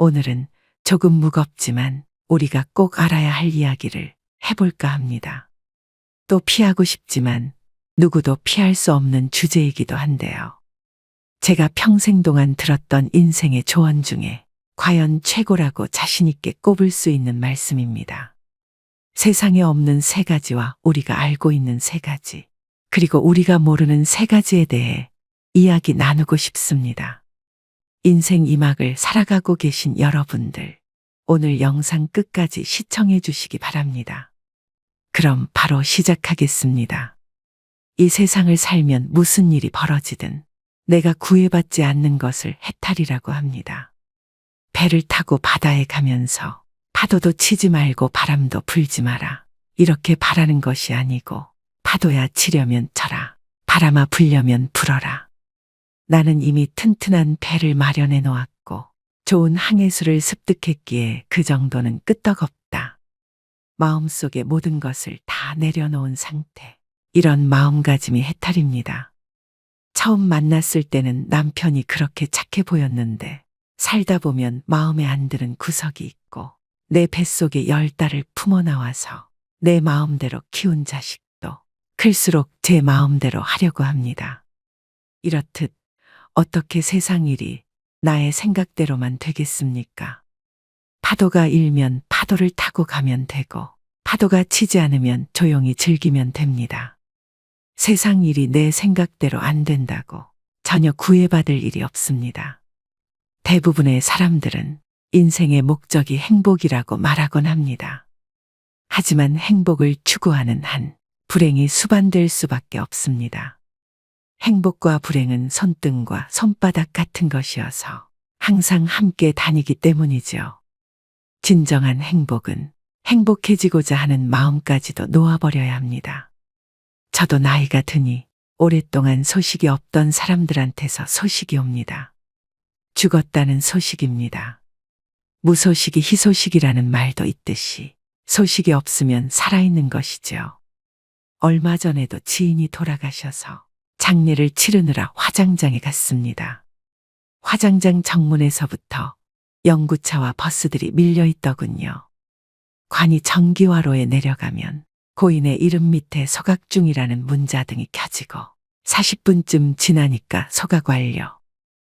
오늘은 조금 무겁지만 우리가 꼭 알아야 할 이야기를 해볼까 합니다. 또 피하고 싶지만 누구도 피할 수 없는 주제이기도 한데요. 제가 평생 동안 들었던 인생의 조언 중에 과연 최고라고 자신있게 꼽을 수 있는 말씀입니다. 세상에 없는 세 가지와 우리가 알고 있는 세 가지, 그리고 우리가 모르는 세 가지에 대해 이야기 나누고 싶습니다. 인생 2막을 살아가고 계신 여러분들, 오늘 영상 끝까지 시청해 주시기 바랍니다. 그럼 바로 시작하겠습니다. 이 세상을 살면 무슨 일이 벌어지든 내가 구애받지 않는 것을 해탈이라고 합니다. 배를 타고 바다에 가면서 파도도 치지 말고 바람도 불지 마라. 이렇게 바라는 것이 아니고 파도야 치려면 쳐라. 바람아 불려면 불어라. 나는 이미 튼튼한 배를 마련해 놓았고 좋은 항해술을 습득했기에 그 정도는 끄떡없다. 마음속의 모든 것을 다 내려놓은 상태. 이런 마음가짐이 해탈입니다. 처음 만났을 때는 남편이 그렇게 착해 보였는데 살다 보면 마음에 안 드는 구석이 있고 내 뱃속에 10달을 품어 나와서 내 마음대로 키운 자식도 클수록 제 마음대로 하려고 합니다. 이렇듯 어떻게 세상 일이 나의 생각대로만 되겠습니까? 파도가 일면 파도를 타고 가면 되고 파도가 치지 않으면 조용히 즐기면 됩니다. 세상 일이 내 생각대로 안 된다고 전혀 구애받을 일이 없습니다. 대부분의 사람들은 인생의 목적이 행복이라고 말하곤 합니다. 하지만 행복을 추구하는 한 불행이 수반될 수밖에 없습니다. 행복과 불행은 손등과 손바닥 같은 것이어서 항상 함께 다니기 때문이죠. 진정한 행복은 행복해지고자 하는 마음까지도 놓아버려야 합니다. 저도 나이가 드니 오랫동안 소식이 없던 사람들한테서 소식이 옵니다. 죽었다는 소식입니다. 무소식이 희소식이라는 말도 있듯이 소식이 없으면 살아있는 것이죠. 얼마 전에도 지인이 돌아가셔서 장례를 치르느라 화장장에 갔습니다. 화장장 정문에서부터 연구차와 버스들이 밀려 있더군요. 관이 정기화로에 내려가면 고인의 이름 밑에 소각중이라는 문자등이 켜지고 40분쯤 지나니까 소각 완료,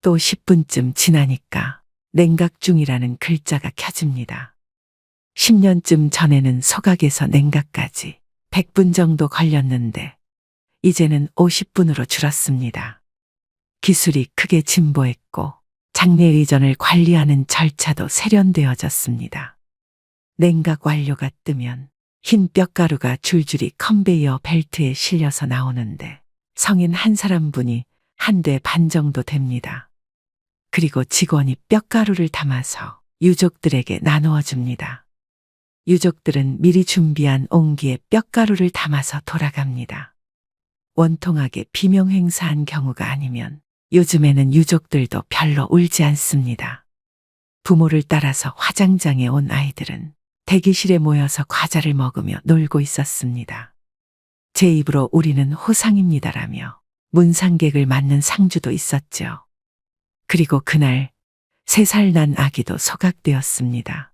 또 10분쯤 지나니까 냉각중이라는 글자가 켜집니다. 10년쯤 전에는 소각에서 냉각까지 100분 정도 걸렸는데 이제는 50분으로 줄었습니다. 기술이 크게 진보했고 장례 의전을 관리하는 절차도 세련되어졌습니다. 냉각 완료가 뜨면 흰 뼈가루가 줄줄이 컨베이어 벨트에 실려서 나오는데 성인 한 사람분이 한 대 반 정도 됩니다. 그리고 직원이 뼈가루를 담아서 유족들에게 나누어 줍니다. 유족들은 미리 준비한 옹기에 뼈가루를 담아서 돌아갑니다. 원통하게 비명행사한 경우가 아니면 요즘에는 유족들도 별로 울지 않습니다. 부모를 따라서 화장장에 온 아이들은 대기실에 모여서 과자를 먹으며 놀고 있었습니다. 제 입으로 우리는 호상입니다라며 문상객을 맞는 상주도 있었죠. 그리고 그날 3살 난 아기도 소각되었습니다.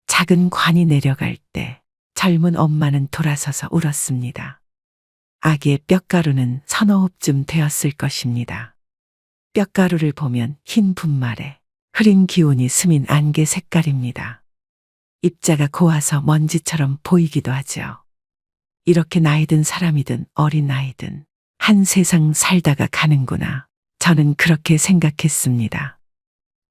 작은 관이 내려갈 때 젊은 엄마는 돌아서서 울었습니다. 아기의 뼈가루는 서너 홉쯤 되었을 것입니다. 뼈가루를 보면 흰 분말에 흐린 기운이 스민 안개 색깔입니다. 입자가 고와서 먼지처럼 보이기도 하죠. 이렇게 나이 든 사람이든 어린 아이든 한 세상 살다가 가는구나. 저는 그렇게 생각했습니다.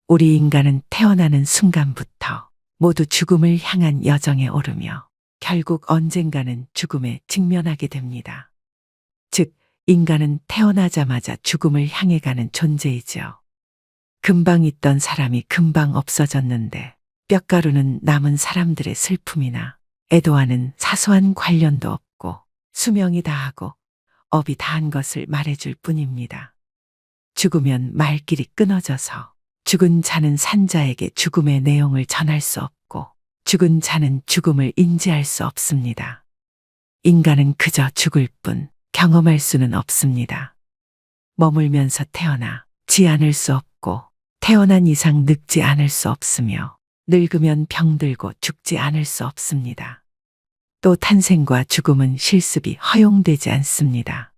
우리 인간은 태어나는 순간부터 모두 죽음을 향한 여정에 오르며 결국 언젠가는 죽음에 직면하게 됩니다. 즉, 인간은 태어나자마자 죽음을 향해 가는 존재이죠. 금방 있던 사람이 금방 없어졌는데 뼈가루는 남은 사람들의 슬픔이나 애도와는 사소한 관련도 없고 수명이 다하고 업이 다한 것을 말해줄 뿐입니다. 죽으면 말길이 끊어져서 죽은 자는 산자에게 죽음의 내용을 전할 수 없고 죽은 자는 죽음을 인지할 수 없습니다. 인간은 그저 죽을 뿐 경험할 수는 없습니다. 머물면서 태어나 지 않을 수 없고 태어난 이상 늙지 않을 수 없으며 늙으면 병들고 죽지 않을 수 없습니다. 또 탄생과 죽음은 실습이 허용되지 않습니다.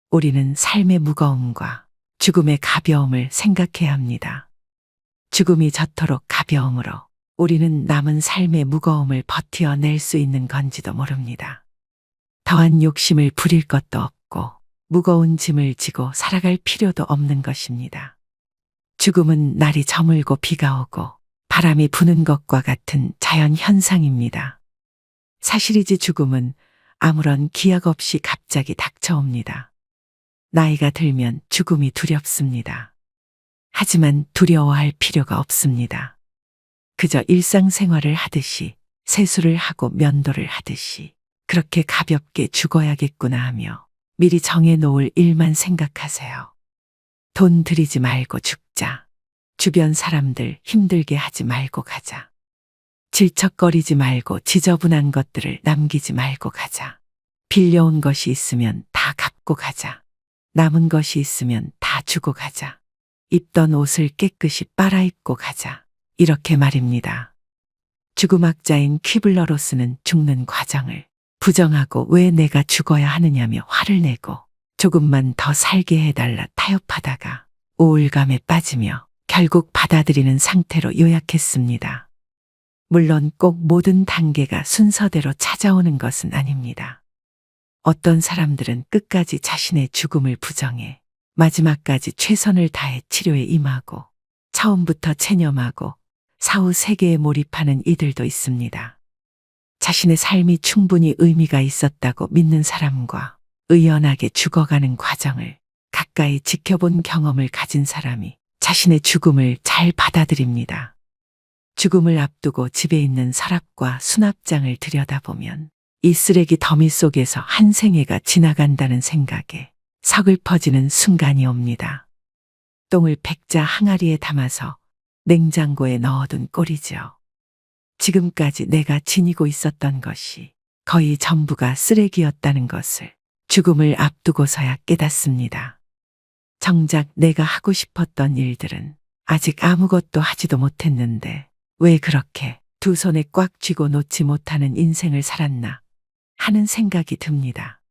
우리는 삶의 무거움과 죽음의 가벼움을 생각해야 합니다. 죽음이 저토록 가벼움으로 우리는 남은 삶의 무거움을 버티어낼 수 있는 건지도 모릅니다. 더한 욕심을 부릴 것도 없고 무거운 짐을 지고 살아갈 필요도 없는 것입니다. 죽음은 날이 저물고 비가 오고 바람이 부는 것과 같은 자연 현상입니다. 사실이지 죽음은 아무런 기약 없이 갑자기 닥쳐옵니다. 나이가 들면 죽음이 두렵습니다. 하지만 두려워할 필요가 없습니다. 그저 일상생활을 하듯이 세수를 하고 면도를 하듯이 그렇게 가볍게 죽어야겠구나 하며 미리 정해놓을 일만 생각하세요. 돈 들이지 말고 죽자. 주변 사람들 힘들게 하지 말고 가자. 질척거리지 말고 지저분한 것들을 남기지 말고 가자. 빌려온 것이 있으면 다 갚고 가자. 남은 것이 있으면 다 주고 가자. 입던 옷을 깨끗이 빨아입고 가자. 이렇게 말입니다. 죽음학자인 퀴블러로스는 죽는 과정을 부정하고 왜 내가 죽어야 하느냐며 화를 내고 조금만 더 살게 해달라 타협하다가 우울감에 빠지며 결국 받아들이는 상태로 요약했습니다. 물론 꼭 모든 단계가 순서대로 찾아오는 것은 아닙니다. 어떤 사람들은 끝까지 자신의 죽음을 부정해 마지막까지 최선을 다해 치료에 임하고 처음부터 체념하고 사후 세계에 몰입하는 이들도 있습니다. 자신의 삶이 충분히 의미가 있었다고 믿는 사람과 의연하게 죽어가는 과정을 가까이 지켜본 경험을 가진 사람이 자신의 죽음을 잘 받아들입니다. 죽음을 앞두고 집에 있는 서랍과 수납장을 들여다보면 이 쓰레기 더미 속에서 한 생애가 지나간다는 생각에 서글퍼지는 순간이 옵니다. 똥을 백자 항아리에 담아서 냉장고에 넣어둔 꼴이죠. 지금까지 내가 지니고 있었던 것이 거의 전부가 쓰레기였다는 것을 죽음을 앞두고서야 깨닫습니다. 정작 내가 하고 싶었던 일들은 아직 아무것도 하지도 못했는데 왜 그렇게 두 손에 꽉 쥐고 놓지 못하는 인생을 살았나 하는 생각이 듭니다.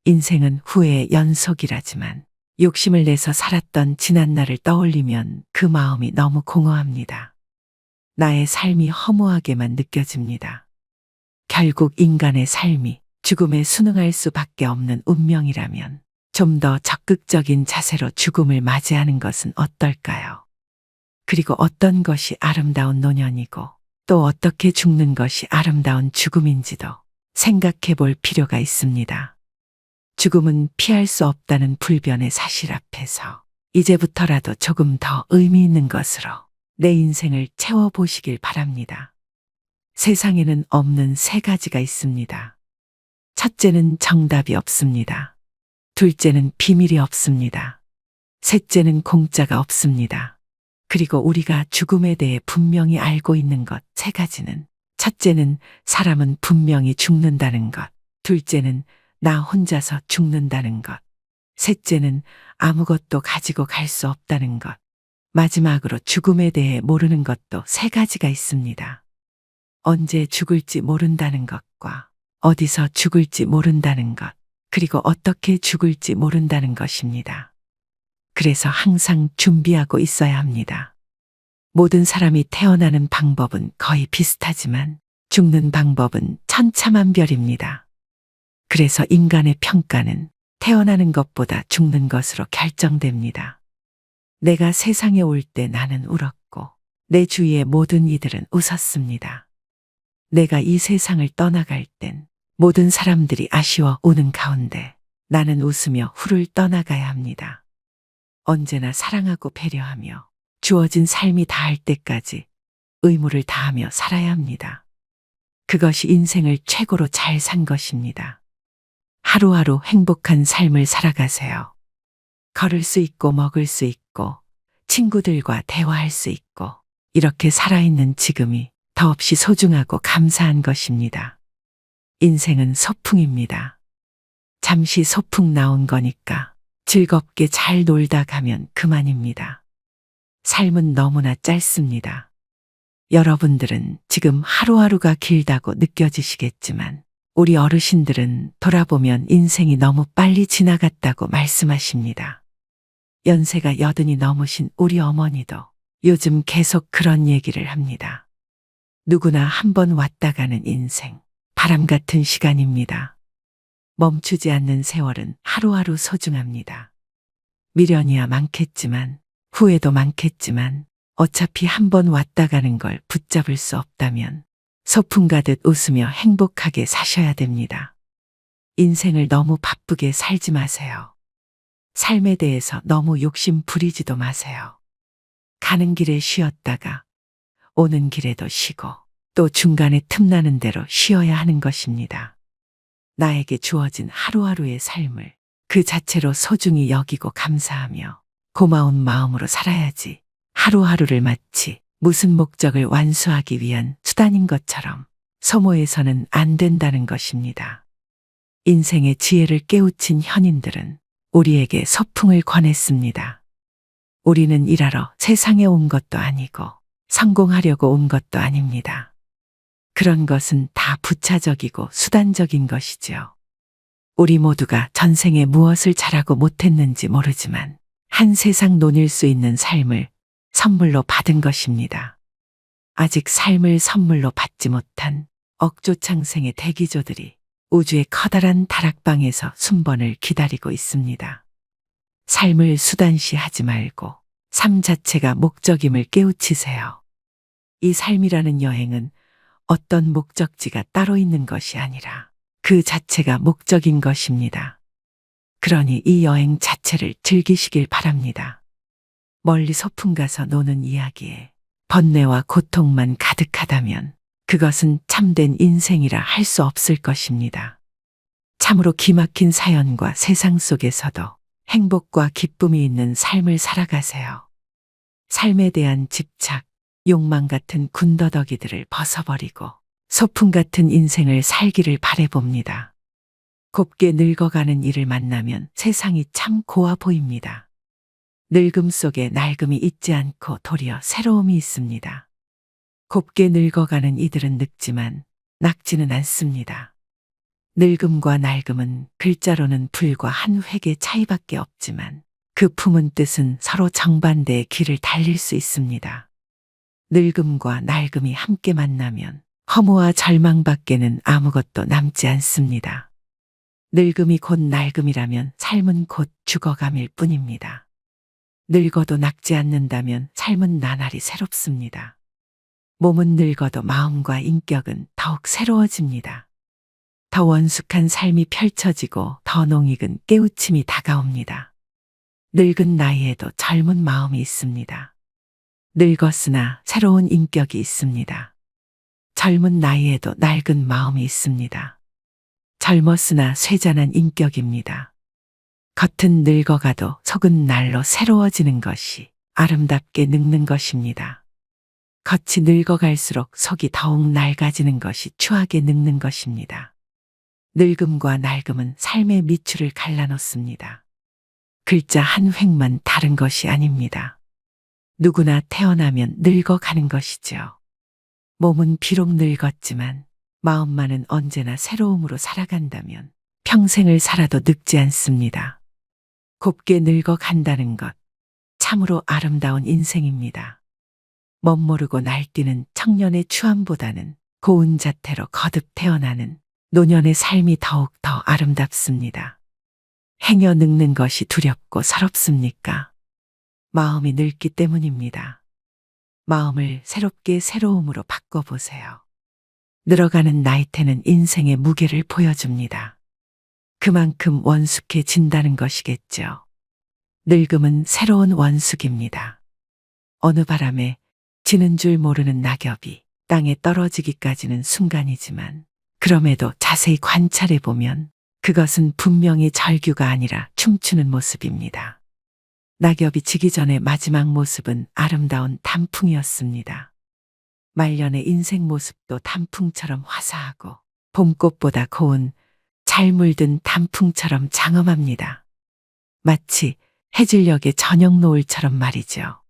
인생은 후회의 연속이라지만 욕심을 내서 살았던 지난날을 떠올리면 그 마음이 너무 공허합니다. 나의 삶이 허무하게만 느껴집니다. 결국 인간의 삶이 죽음에 순응할 수밖에 없는 운명이라면 좀 더 적극적인 자세로 죽음을 맞이하는 것은 어떨까요? 그리고 어떤 것이 아름다운 노년이고 또 어떻게 죽는 것이 아름다운 죽음인지도 생각해 볼 필요가 있습니다. 죽음은 피할 수 없다는 불변의 사실 앞에서 이제부터라도 조금 더 의미 있는 것으로 내 인생을 채워보시길 바랍니다. 세상에는 없는 세 가지가 있습니다. 첫째는 정답이 없습니다. 둘째는 비밀이 없습니다. 셋째는 공짜가 없습니다. 그리고 우리가 죽음에 대해 분명히 알고 있는 것 세 가지는 첫째는 사람은 분명히 죽는다는 것, 둘째는 나 혼자서 죽는다는 것, 셋째는 아무것도 가지고 갈 수 없다는 것, 마지막으로 죽음에 대해 모르는 것도 세 가지가 있습니다. 언제 죽을지 모른다는 것과 어디서 죽을지 모른다는 것, 그리고 어떻게 죽을지 모른다는 것입니다. 그래서 항상 준비하고 있어야 합니다. 모든 사람이 태어나는 방법은 거의 비슷하지만 죽는 방법은 천차만별입니다. 그래서 인간의 평가는 태어나는 것보다 죽는 것으로 결정됩니다. 내가 세상에 올 때 나는 울었고 내 주위의 모든 이들은 웃었습니다. 내가 이 세상을 떠나갈 땐 모든 사람들이 아쉬워 우는 가운데 나는 웃으며 후를 떠나가야 합니다. 언제나 사랑하고 배려하며 주어진 삶이 다할 때까지 의무를 다하며 살아야 합니다. 그것이 인생을 최고로 잘 산 것입니다. 하루하루 행복한 삶을 살아가세요. 걸을 수 있고 먹을 수 있고 친구들과 대화할 수 있고 이렇게 살아있는 지금이 더없이 소중하고 감사한 것입니다. 인생은 소풍입니다. 잠시 소풍 나온 거니까 즐겁게 잘 놀다 가면 그만입니다. 삶은 너무나 짧습니다. 여러분들은 지금 하루하루가 길다고 느껴지시겠지만 우리 어르신들은 돌아보면 인생이 너무 빨리 지나갔다고 말씀하십니다. 연세가 80이 넘으신 우리 어머니도 요즘 계속 그런 얘기를 합니다. 누구나 한 번 왔다 가는 인생, 바람 같은 시간입니다. 멈추지 않는 세월은 하루하루 소중합니다. 미련이야 많겠지만, 후회도 많겠지만, 어차피 한 번 왔다 가는 걸 붙잡을 수 없다면 소풍 가듯 웃으며 행복하게 사셔야 됩니다. 인생을 너무 바쁘게 살지 마세요. 삶에 대해서 너무 욕심 부리지도 마세요. 가는 길에 쉬었다가 오는 길에도 쉬고 또 중간에 틈나는 대로 쉬어야 하는 것입니다. 나에게 주어진 하루하루의 삶을 그 자체로 소중히 여기고 감사하며 고마운 마음으로 살아야지 하루하루를 마치 무슨 목적을 완수하기 위한 수단인 것처럼 소모해서는 안 된다는 것입니다. 인생의 지혜를 깨우친 현인들은 우리에게 소풍을 권했습니다. 우리는 일하러 세상에 온 것도 아니고 성공하려고 온 것도 아닙니다. 그런 것은 다 부차적이고 수단적인 것이지요. 우리 모두가 전생에 무엇을 잘하고 못했는지 모르지만 한 세상 논일 수 있는 삶을 선물로 받은 것입니다. 아직 삶을 선물로 받지 못한 억조창생의 대기조들이 우주의 커다란 다락방에서 순번을 기다리고 있습니다. 삶을 수단시하지 말고 삶 자체가 목적임을 깨우치세요. 이 삶이라는 여행은 어떤 목적지가 따로 있는 것이 아니라 그 자체가 목적인 것입니다. 그러니 이 여행 자체를 즐기시길 바랍니다. 멀리 소풍 가서 노는 이야기에 번뇌와 고통만 가득하다면 그것은 참된 인생이라 할 수 없을 것입니다. 참으로 기막힌 사연과 세상 속에서도 행복과 기쁨이 있는 삶을 살아가세요. 삶에 대한 집착, 욕망 같은 군더더기들을 벗어버리고 소풍 같은 인생을 살기를 바라봅니다. 곱게 늙어가는 이를 만나면 세상이 참 고와 보입니다. 늙음 속에 낡음이 있지 않고 도리어 새로움이 있습니다. 곱게 늙어가는 이들은 늙지만 낫지는 않습니다. 늙음과 낡음은 글자로는 불과 한 획의 차이밖에 없지만 그 품은 뜻은 서로 정반대의 길을 달릴 수 있습니다. 늙음과 낡음이 함께 만나면 허무와 절망밖에는 아무것도 남지 않습니다. 늙음이 곧 낡음이라면 삶은 곧 죽어감일 뿐입니다. 늙어도 늙지 않는다면 삶은 나날이 새롭습니다. 몸은 늙어도 마음과 인격은 더욱 새로워집니다. 더 원숙한 삶이 펼쳐지고 더 농익은 깨우침이 다가옵니다. 늙은 나이에도 젊은 마음이 있습니다. 늙었으나 새로운 인격이 있습니다. 젊은 나이에도 낡은 마음이 있습니다. 젊었으나 쇠잔한 인격입니다. 겉은 늙어가도 속은 날로 새로워지는 것이 아름답게 늙는 것입니다. 겉이 늙어갈수록 속이 더욱 낡아지는 것이 추하게 늙는 것입니다. 늙음과 낡음은 삶의 밑줄을 갈라놓습니다. 글자 한 획만 다른 것이 아닙니다. 누구나 태어나면 늙어가는 것이지요. 몸은 비록 늙었지만 마음만은 언제나 새로움으로 살아간다면 평생을 살아도 늙지 않습니다. 곱게 늙어간다는 것, 참으로 아름다운 인생입니다. 멋모르고 날뛰는 청년의 추함보다는 고운 자태로 거듭 태어나는 노년의 삶이 더욱 더 아름답습니다. 행여 늙는 것이 두렵고 서럽습니까? 마음이 늙기 때문입니다. 마음을 새롭게 새로움으로 바꿔보세요. 늘어가는 나이테는 인생의 무게를 보여줍니다. 그만큼 원숙해진다는 것이겠죠. 늙음은 새로운 원숙입니다. 어느 바람에 지는 줄 모르는 낙엽이 땅에 떨어지기까지는 순간이지만 그럼에도 자세히 관찰해보면 그것은 분명히 절규가 아니라 춤추는 모습입니다. 낙엽이 지기 전의 마지막 모습은 아름다운 단풍이었습니다. 말년의 인생 모습도 단풍처럼 화사하고 봄꽃보다 고운 잘 물든 단풍처럼 장엄합니다. 마치 해질녘의 저녁 노을처럼 말이죠.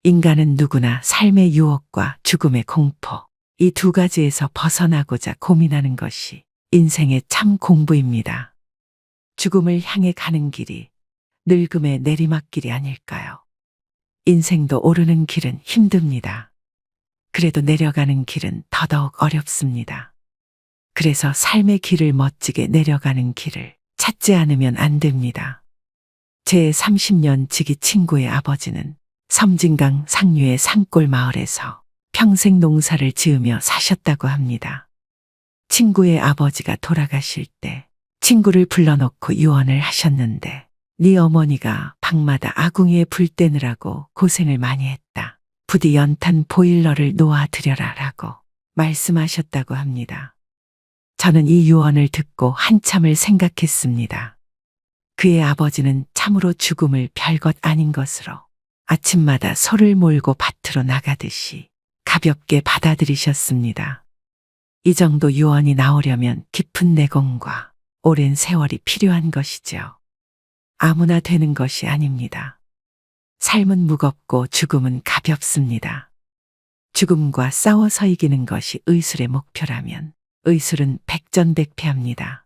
인간은 누구나 삶의 유혹과 죽음의 공포, 이 두 가지에서 벗어나고자 고민하는 것이 인생의 참 공부입니다. 죽음을 향해 가는 길이 늙음의 내리막길이 아닐까요? 인생도 오르는 길은 힘듭니다. 그래도 내려가는 길은 더더욱 어렵습니다. 그래서 삶의 길을 멋지게 내려가는 길을 찾지 않으면 안 됩니다. 제 30년 지기 친구의 아버지는 섬진강 상류의 산골 마을에서 평생 농사를 지으며 사셨다고 합니다. 친구의 아버지가 돌아가실 때 친구를 불러놓고 유언을 하셨는데, 네 어머니가 방마다 아궁이에 불 떼느라고 고생을 많이 했다. 부디 연탄 보일러를 놓아드려라 라고 말씀하셨다고 합니다. 저는 이 유언을 듣고 한참을 생각했습니다. 그의 아버지는 참으로 죽음을 별것 아닌 것으로 아침마다 소를 몰고 밭으로 나가듯이 가볍게 받아들이셨습니다. 이 정도 유언이 나오려면 깊은 내공과 오랜 세월이 필요한 것이죠. 아무나 되는 것이 아닙니다. 삶은 무겁고 죽음은 가볍습니다. 죽음과 싸워서 이기는 것이 의술의 목표라면 의술은 백전백패합니다.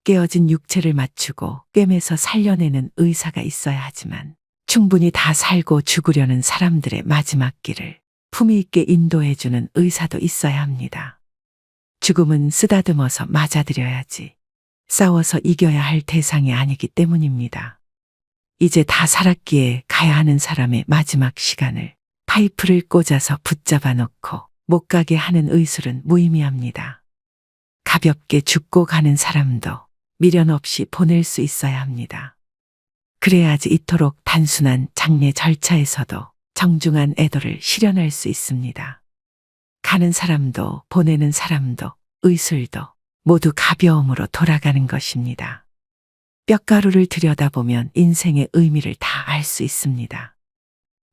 깨어진 육체를 맞추고 꿰매서 살려내는 의사가 있어야 하지만 충분히 다 살고 죽으려는 사람들의 마지막 길을 품위 있게 인도해주는 의사도 있어야 합니다. 죽음은 쓰다듬어서 맞아들여야지 싸워서 이겨야 할 대상이 아니기 때문입니다. 이제 다 살았기에 가야 하는 사람의 마지막 시간을 파이프를 꽂아서 붙잡아 놓고 못 가게 하는 의술은 무의미합니다. 가볍게 죽고 가는 사람도 미련 없이 보낼 수 있어야 합니다. 그래야지 이토록 단순한 장례 절차에서도 정중한 애도를 실현할 수 있습니다. 가는 사람도 보내는 사람도 의술도 모두 가벼움으로 돌아가는 것입니다. 뼈가루를 들여다보면 인생의 의미를 다 알 수 있습니다.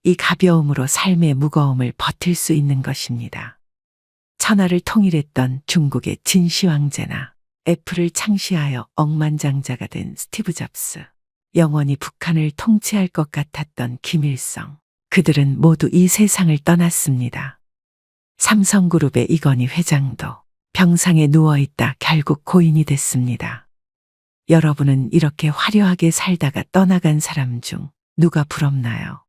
이 가벼움으로 삶의 무거움을 버틸 수 있는 것입니다. 천하를 통일했던 중국의 진시 황제나 애플을 창시하여 억만장자가 된 스티브 잡스, 영원히 북한을 통치할 것 같았던 김일성, 그들은 모두 이 세상을 떠났습니다. 삼성그룹의 이건희 회장도 병상에 누워있다 결국 고인이 됐습니다. 여러분은 이렇게 화려하게 살다가 떠나간 사람 중 누가 부럽나요?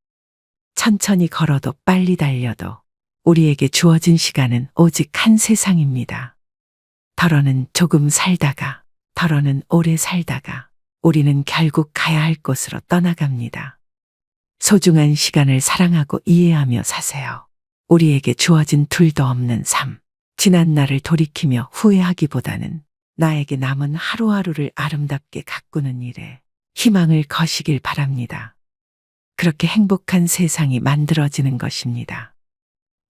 천천히 걸어도 빨리 달려도 우리에게 주어진 시간은 오직 한 세상입니다. 덜어는 조금 살다가, 덜어는 오래 살다가 우리는 결국 가야 할 곳으로 떠나갑니다. 소중한 시간을 사랑하고 이해하며 사세요. 우리에게 주어진 둘도 없는 삶, 지난 날을 돌이키며 후회하기보다는 나에게 남은 하루하루를 아름답게 가꾸는 일에 희망을 거시길 바랍니다. 그렇게 행복한 세상이 만들어지는 것입니다.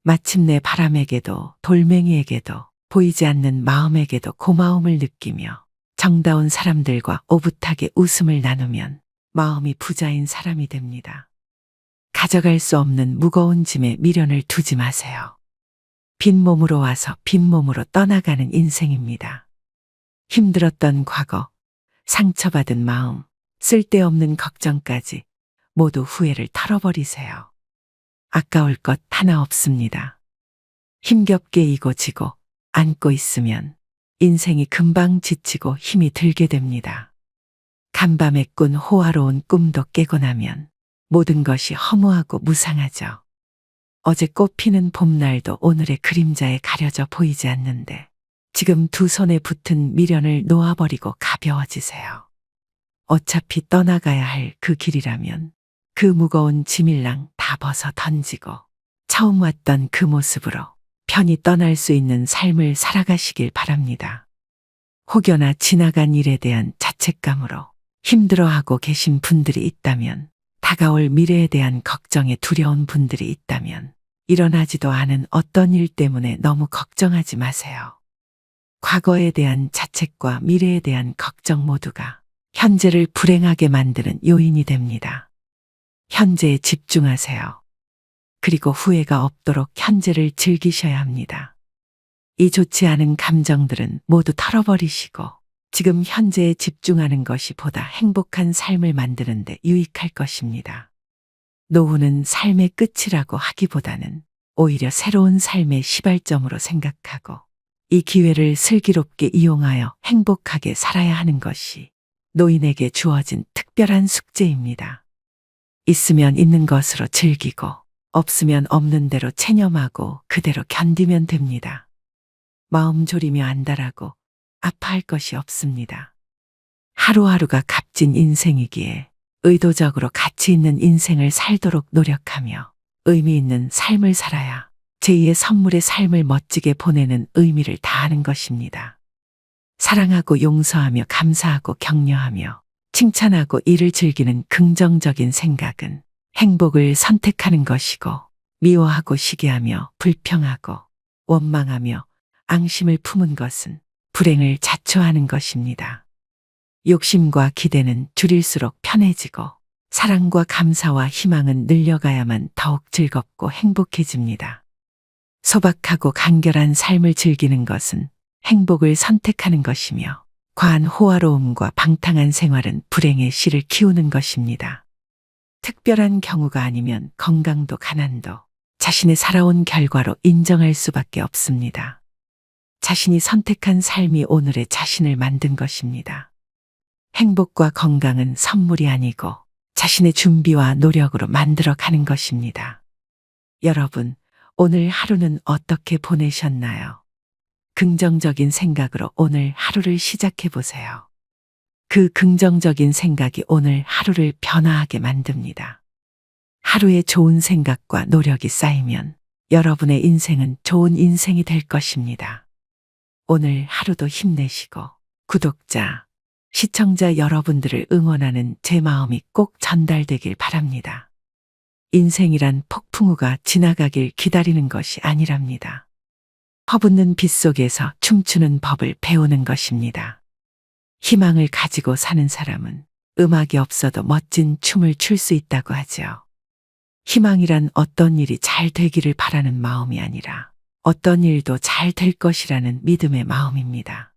마침내 바람에게도 돌멩이에게도 보이지 않는 마음에게도 고마움을 느끼며 정다운 사람들과 오붓하게 웃음을 나누면 마음이 부자인 사람이 됩니다. 가져갈 수 없는 무거운 짐에 미련을 두지 마세요. 빈 몸으로 와서 빈 몸으로 떠나가는 인생입니다. 힘들었던 과거, 상처받은 마음, 쓸데없는 걱정까지 모두 후회를 털어버리세요. 아까울 것 하나 없습니다. 힘겹게 이고 지고 안고 있으면 인생이 금방 지치고 힘이 들게 됩니다. 간밤에 꾼 호화로운 꿈도 깨고 나면 모든 것이 허무하고 무상하죠. 어제 꽃피는 봄날도 오늘의 그림자에 가려져 보이지 않는데 지금 두 손에 붙은 미련을 놓아버리고 가벼워지세요. 어차피 떠나가야 할 그 길이라면 그 무거운 짐일랑 다 벗어 던지고 처음 왔던 그 모습으로 편히 떠날 수 있는 삶을 살아가시길 바랍니다. 혹여나 지나간 일에 대한 자책감으로 힘들어하고 계신 분들이 있다면, 다가올 미래에 대한 걱정에 두려운 분들이 있다면 일어나지도 않은 어떤 일 때문에 너무 걱정하지 마세요. 과거에 대한 자책과 미래에 대한 걱정 모두가 현재를 불행하게 만드는 요인이 됩니다. 현재에 집중하세요. 그리고 후회가 없도록 현재를 즐기셔야 합니다. 이 좋지 않은 감정들은 모두 털어버리시고 지금 현재에 집중하는 것이 보다 행복한 삶을 만드는 데 유익할 것입니다. 노후는 삶의 끝이라고 하기보다는 오히려 새로운 삶의 시발점으로 생각하고 이 기회를 슬기롭게 이용하여 행복하게 살아야 하는 것이 노인에게 주어진 특별한 숙제입니다. 있으면 있는 것으로 즐기고 없으면 없는 대로 체념하고 그대로 견디면 됩니다. 마음 졸이며 안달하고 아파할 것이 없습니다. 하루하루가 값진 인생이기에 의도적으로 가치 있는 인생을 살도록 노력하며 의미 있는 삶을 살아야 제2의 선물의 삶을 멋지게 보내는 의미를 다하는 것입니다. 사랑하고 용서하며 감사하고 격려하며 칭찬하고 이를 즐기는 긍정적인 생각은 행복을 선택하는 것이고 미워하고 시기하며 불평하고 원망하며 앙심을 품은 것은 불행을 자초하는 것입니다. 욕심과 기대는 줄일수록 편해지고 사랑과 감사와 희망은 늘려가야만 더욱 즐겁고 행복해집니다. 소박하고 간결한 삶을 즐기는 것은 행복을 선택하는 것이며 과한 호화로움과 방탕한 생활은 불행의 씨를 키우는 것입니다. 특별한 경우가 아니면 건강도 가난도 자신의 살아온 결과로 인정할 수밖에 없습니다. 자신이 선택한 삶이 오늘의 자신을 만든 것입니다. 행복과 건강은 선물이 아니고 자신의 준비와 노력으로 만들어 가는 것입니다. 여러분, 오늘 하루는 어떻게 보내셨나요? 긍정적인 생각으로 오늘 하루를 시작해 보세요. 그 긍정적인 생각이 오늘 하루를 변화하게 만듭니다. 하루에 좋은 생각과 노력이 쌓이면 여러분의 인생은 좋은 인생이 될 것입니다. 오늘 하루도 힘내시고 구독자, 시청자 여러분들을 응원하는 제 마음이 꼭 전달되길 바랍니다. 인생이란 폭풍우가 지나가길 기다리는 것이 아니랍니다. 허붙는 빗속에서 춤추는 법을 배우는 것입니다. 희망을 가지고 사는 사람은 음악이 없어도 멋진 춤을 출 수 있다고 하죠. 희망이란 어떤 일이 잘 되기를 바라는 마음이 아니라 어떤 일도 잘 될 것이라는 믿음의 마음입니다.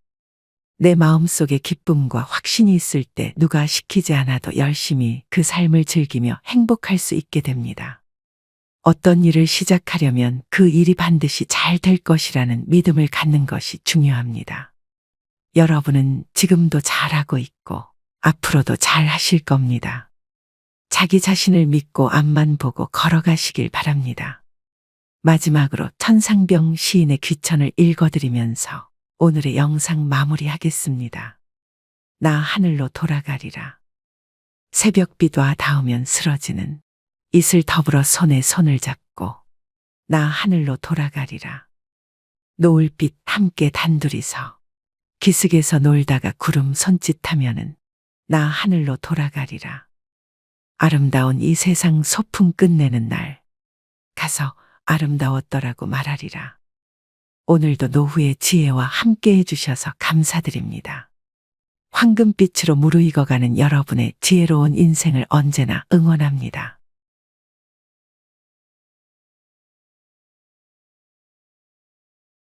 내 마음속에 기쁨과 확신이 있을 때 누가 시키지 않아도 열심히 그 삶을 즐기며 행복할 수 있게 됩니다. 어떤 일을 시작하려면 그 일이 반드시 잘 될 것이라는 믿음을 갖는 것이 중요합니다. 여러분은 지금도 잘하고 있고 앞으로도 잘 하실 겁니다. 자기 자신을 믿고 앞만 보고 걸어가시길 바랍니다. 마지막으로 천상병 시인의 귀천을 읽어드리면서 오늘의 영상 마무리하겠습니다. 나 하늘로 돌아가리라. 새벽비와 닿으면 쓰러지는 이슬 더불어 손에 손을 잡고 나 하늘로 돌아가리라. 노을빛 함께 단둘이서 기슭에서 놀다가 구름 손짓하면은 나 하늘로 돌아가리라. 아름다운 이 세상 소풍 끝내는 날 가서 아름다웠더라고 말하리라. 오늘도 노후의 지혜와 함께 해주셔서 감사드립니다. 황금빛으로 무르익어가는 여러분의 지혜로운 인생을 언제나 응원합니다.